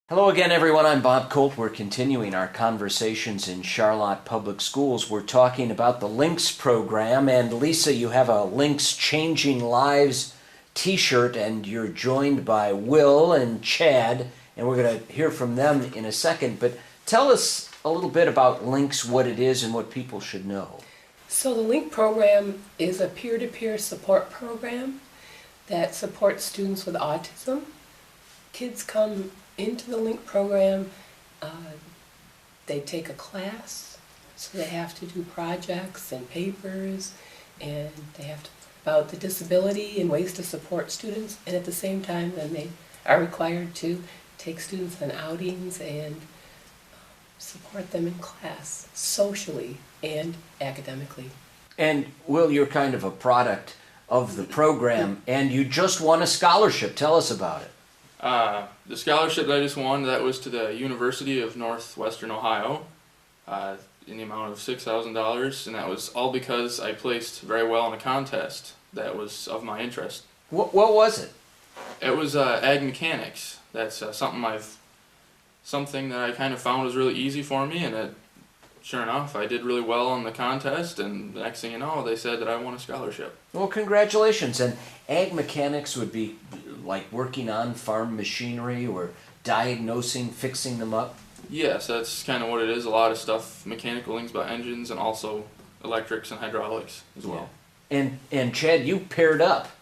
Hello again, everyone. I'm Bob Colt. We're continuing our conversations in Charlotte Public Schools. We're talking about the Links program. And Lisa, you have a Links Changing Lives t-shirt, and you're joined by Will and Chad, and we're going to hear from them in a second. But tell us a little bit about Links, what it is, and what people should know. So the LINK program is a peer-to-peer support program that supports students with autism. Kids come into the LINK program, they take a class, so they have to do projects and papers, and they have to learn about the disability and ways to support students, and at the same time then they are required to take students on outings and support them in class, socially and academically. And Will, you're kind of a product of the program, and you just won a scholarship. Tell us about it. The scholarship that I just won, that was to the University of Northwestern Ohio, in the amount of $6,000, and that was all because I placed very well in a contest that was of my interest. What was it? It was ag mechanics. That's something that I kind of found was really easy for me, and sure enough, I did really well on the contest, and the next thing you know, they said that I won a scholarship. Well, congratulations. And ag mechanics would be like working on farm machinery or diagnosing, fixing them up? Yes, that's kind of what it is. A lot of stuff, mechanical things about engines, and also electrics and hydraulics as well. Yeah. And Chad, you paired up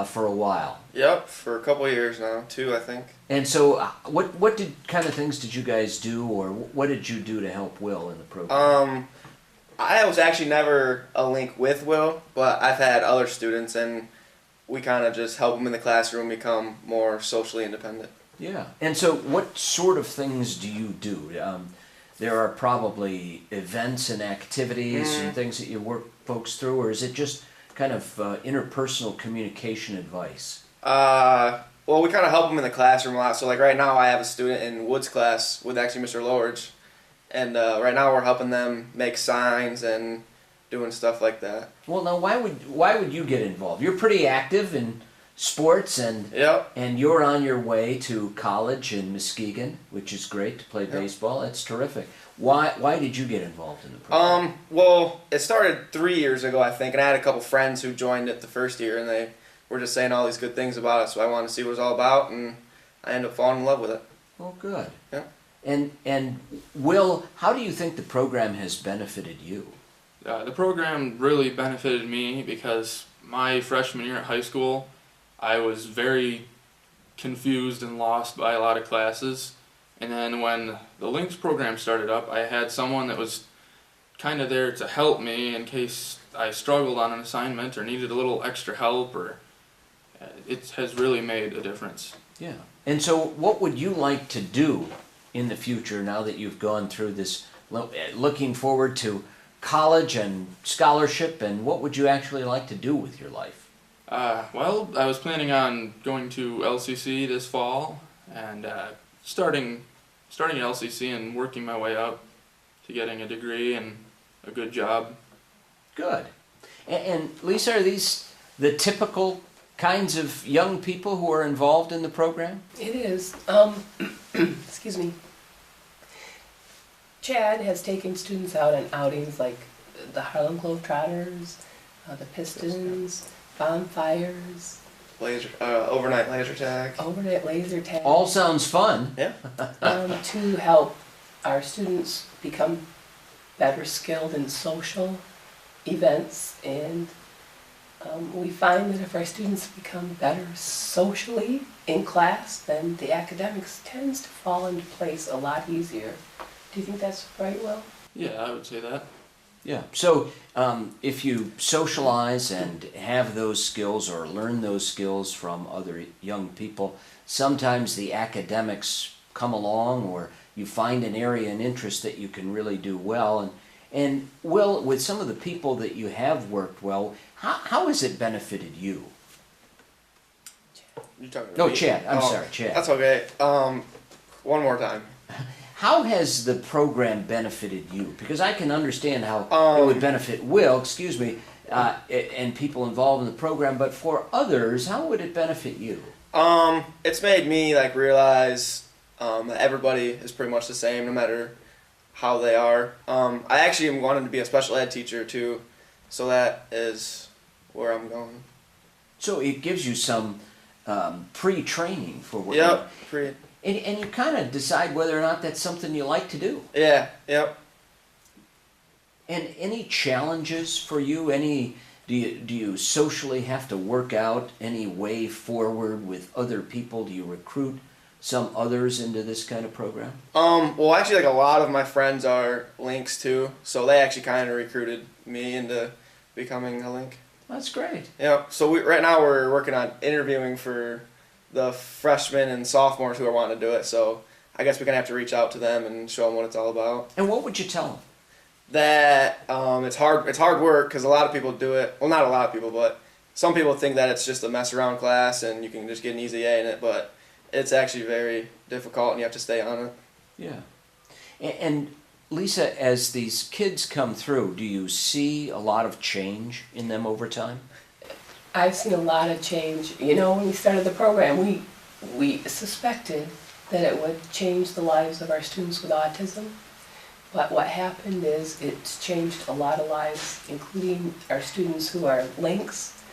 for a while. Yep, for a couple of years now, 2 I think. And so what kind of things did you guys do, or what did you do to help Will in the program? I was actually never a link with Will, but I've had other students, and we kind of just help them in the classroom become more socially independent. Yeah. And so what sort of things do you do? There are probably events and activities and things that you work folks through, or is it just kind of interpersonal communication advice? Well, we kind of help them in the classroom a lot. So like right now I have a student in Wood's class with actually Mr. Lorge, and right now we're helping them make signs and doing stuff like that. Well, now why would you get involved? You're pretty active in sports, and Yep. and you're on your way to college in Muskegon, which is great to play baseball. That's terrific. Why did you get involved in the program? Well, it started 3 years ago, I think, and I had a couple friends who joined it the first year, and they were just saying all these good things about it, so I wanted to see what it was all about, and I ended up falling in love with it. Oh, good. Yeah. And Will, how do you think the program has benefited you? The program really benefited me because my freshman year at high school, I was very confused and lost by a lot of classes. And then when the Links program started up, I had someone that was kind of there to help me in case I struggled on an assignment or needed a little extra help, or it has really made a difference. Yeah. And so what would you like to do in the future now that you've gone through this, looking forward to college and scholarship, and what would you actually like to do with your life? Well, I was planning on going to LCC this fall and starting at LCC and working my way up to getting a degree and a good job. Good. And Lisa, are these the typical kinds of young people who are involved in the program? It is. Excuse me. Chad has taken students out on outings like the Harlem Globetrotters, the Pistons, bonfires, Overnight laser tag. overnight laser tag. All sounds fun. Yeah. To help our students become better skilled in social events, and we find that if our students become better socially in class, then the academics tends to fall into place a lot easier. Do you think that's right, Will? Yeah, I would say that. Yeah. So if you socialize and have those skills or learn those skills from other young people, sometimes the academics come along, or you find an area and interest that you can really do well. And Will, with some of the people that you have worked well, how has it benefited you? You talking to No, me? Chad. I'm sorry, Chad. That's okay. One more time. How has the program benefited you? Because I can understand how it would benefit Will, and people involved in the program, but for others, how would it benefit you? It's made me like realize Everybody is pretty much the same, no matter how they are. I actually am wanting to be a special ed teacher too, so that is where I'm going. So it gives you some pre-training for what Yep. and you kind of decide whether or not that's something you like to do. Yeah. Yep. And any challenges for you? Do you socially have to work out any way forward with other people? Do you recruit some others into this kind of program? Well, actually, like a lot of my friends are Links too, so they actually kind of recruited me into becoming a Link. That's great. Yeah. So right now we're working on interviewing for the freshmen and sophomores who are wanting to do it. So I guess we're gonna have to reach out to them and show them what it's all about. And what would you tell them? That it's hard work because a lot of people do it. Well, not a lot of people, but some people think that it's just a mess around class and you can just get an easy A in it. But it's actually very difficult and you have to stay on it. Yeah. And Lisa, as these kids come through, do you see a lot of change in them over time? I've seen a lot of change. You know, when we started the program, we suspected that it would change the lives of our students with autism. But what happened is it's changed a lot of lives, including our students who are Links,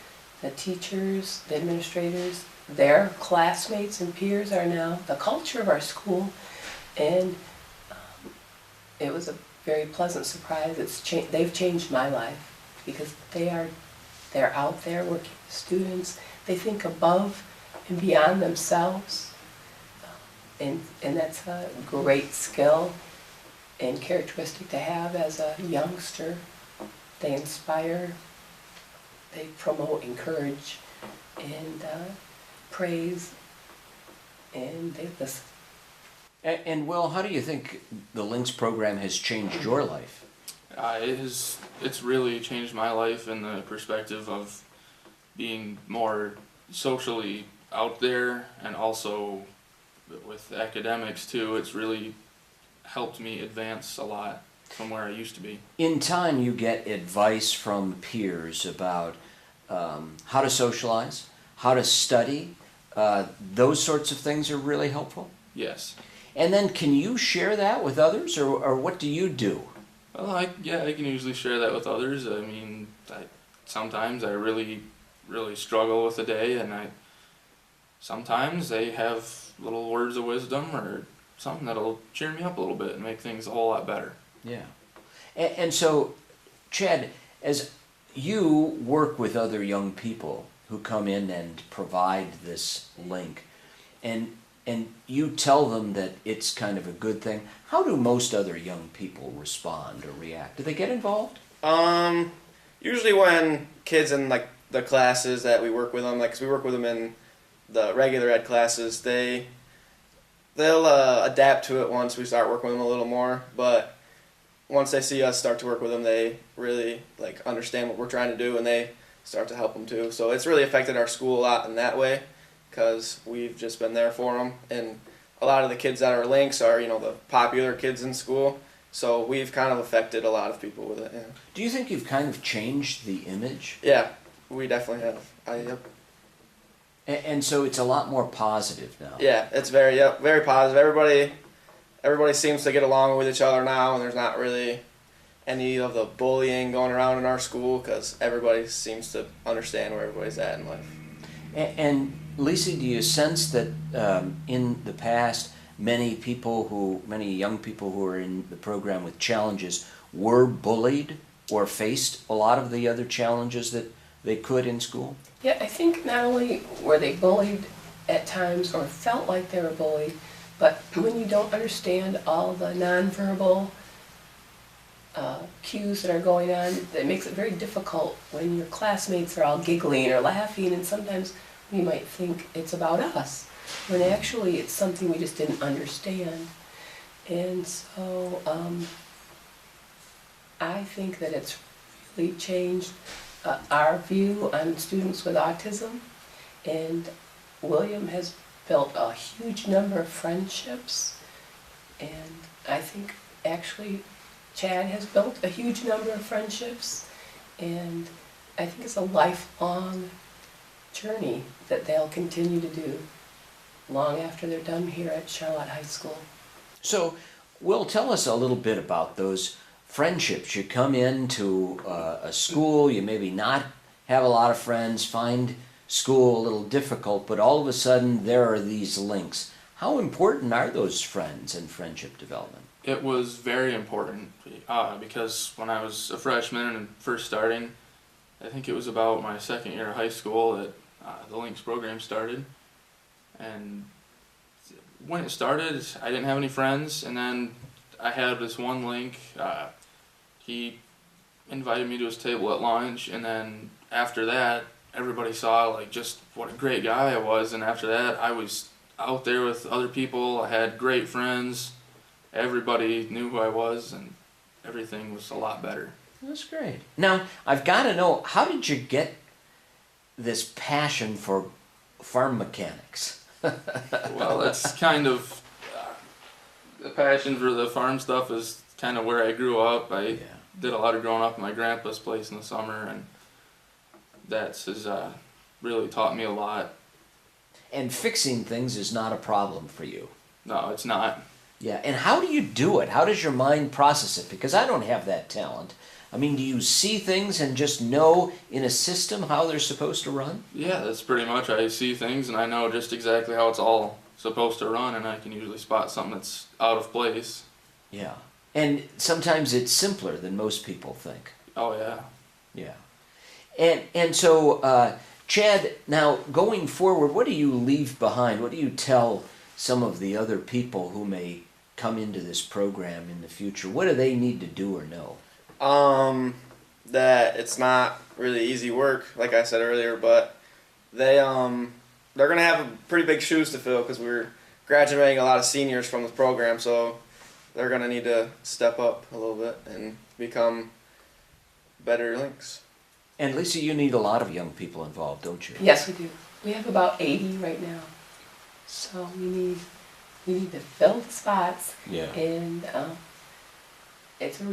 the teachers, the administrators, their classmates and peers are now the culture of our school. And it was a very pleasant surprise. They've changed my life because they're out there working with students. They think above and beyond themselves, and that's a great skill and characteristic to have as a youngster. They inspire, they promote, encourage, and praise, and they listen. And Will, how do you think the Links program has changed your life? It's really changed my life in the perspective of being more socially out there, and also with academics too. It's really helped me advance a lot from where I used to be. In time, you get advice from peers about how to socialize, how to study. Those sorts of things are really helpful. Yes. And then can you share that with others, or what do you do? Well, I can usually share that with others. I mean, sometimes I really struggle with the day, and sometimes they have little words of wisdom or something that'll cheer me up a little bit and make things a whole lot better. Yeah. And so, Chad, as you work with other young people who come in and provide this link, and you tell them that it's kind of a good thing, how do most other young people respond or react? Do they get involved? Usually when kids in like the classes that we work with them, like 'cause we work with them in the regular ed classes, they'll adapt to it once we start working with them a little more. But once they see us start to work with them, they really like understand what we're trying to do, and they start to help them too. So it's really affected our school a lot in that way, because we've just been there for them. And a lot of the kids that are Links are, the popular kids in school. So we've kind of affected a lot of people with it. Yeah. Do you think you've kind of changed the image? Yeah, we definitely have. Yep. And so it's a lot more positive now. Yeah, it's very positive. Everybody seems to get along with each other now, and there's not really any of the bullying going around in our school, because everybody seems to understand where everybody's at in life. And Lisa, do you sense that in the past, many young people who are in the program with challenges were bullied or faced a lot of the other challenges that they could in school? Yeah, I think not only were they bullied at times or felt like they were bullied, but when you don't understand all the nonverbal cues that are going on, it makes it very difficult when your classmates are all giggling or laughing, and sometimes we might think it's about us, when actually it's something we just didn't understand. And so I think that it's really changed our view on students with autism, and William has built a huge number of friendships, and I think actually Chad has built a huge number of friendships, and I think it's a lifelong journey that they'll continue to do long after they're done here at Charlotte High School. So, Will, tell us a little bit about those friendships. You come into a school, you maybe not have a lot of friends, find school a little difficult, but all of a sudden there are these links. How important are those friends and friendship development? It was very important because when I was a freshman and first starting, I think it was about my second year of high school that the Links program started. And when it started, I didn't have any friends, and then I had this one link. He invited me to his table at lunch, and then after that, everybody saw like just what a great guy I was, and after that, I was out there with other people. I had great friends. Everybody knew who I was, and everything was a lot better. That's great. Now, I've got to know, how did you get this passion for farm mechanics? Well, that's kind of the passion for the farm stuff is kind of where I grew up. I did a lot of growing up at my grandpa's place in the summer, and that's has really taught me a lot. And fixing things is not a problem for you. No, it's not. Yeah, and how do you do it? How does your mind process it? Because I don't have that talent. I mean, do you see things and just know in a system how they're supposed to run? Yeah, that's pretty much. I see things and I know just exactly how it's all supposed to run, and I can usually spot something that's out of place. Yeah. And sometimes it's simpler than most people think. Oh yeah. Yeah. And so, Chad, now going forward, what do you leave behind? What do you tell some of the other people who may come into this program in the future? What do they need to do or know? That it's not really easy work, like I said earlier, but they're gonna have pretty big shoes to fill because we're graduating a lot of seniors from this program, so they're gonna need to step up a little bit and become better links. And Lisa, you need a lot of young people involved, don't you? Yes, we do. We have about 80 right now. So we need to fill the spots, Yeah. and it's a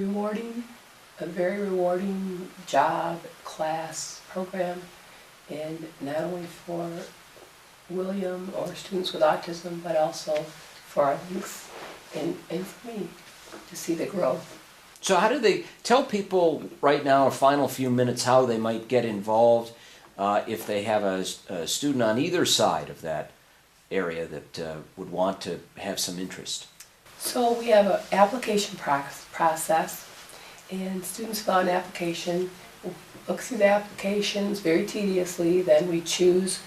very rewarding job, class, program, and not only for William or students with autism, but also for our links and for me to see the growth. So how do they tell people right now, a final few minutes, how they might get involved if they have a student on either side of that area that would want to have some interest? So we have an application process, and students fill out an application, look through the applications very tediously, then we choose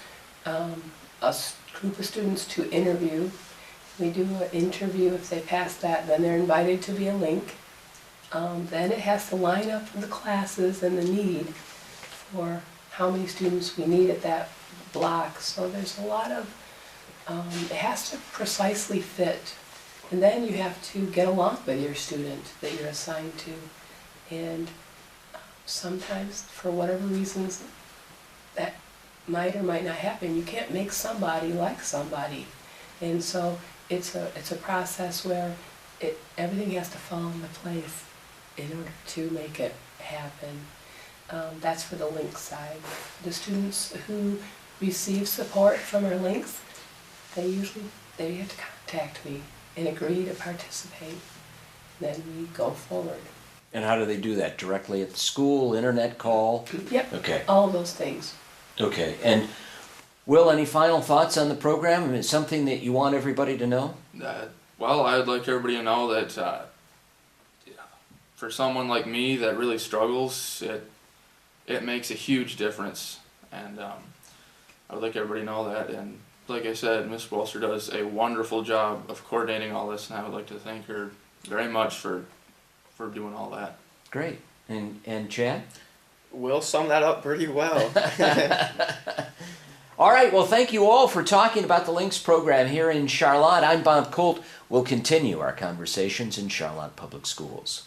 group of students to interview. We do an interview. If they pass that, then they're invited to be a link. Then it has to line up with the classes and the need for how many students we need at that block. So there's a lot of, it has to precisely fit. And then you have to get along with your student that you're assigned to. And sometimes, for whatever reasons, that might or might not happen. You can't make somebody like somebody. And so it's a process where everything has to fall into place in order to make it happen. That's for the link side. The students who receive support from our links, they have to contact me and agree to participate. Then we go forward. And how do they do that? Directly at the school, internet call? Yep. Okay. All of those things. Okay. And Will, any final thoughts on the program? I mean, it's something that you want everybody to know? Well, I'd like everybody to know that for someone like me that really struggles, it makes a huge difference. And I would like everybody to know that. And like I said, Ms. Bolster does a wonderful job of coordinating all this, and I would like to thank her very much for doing all that. Great. And Chad? Will sum that up pretty well. All right, well, thank you all for talking about the Links program here in Charlotte. I'm Bob Colt. We'll continue our conversations in Charlotte Public Schools.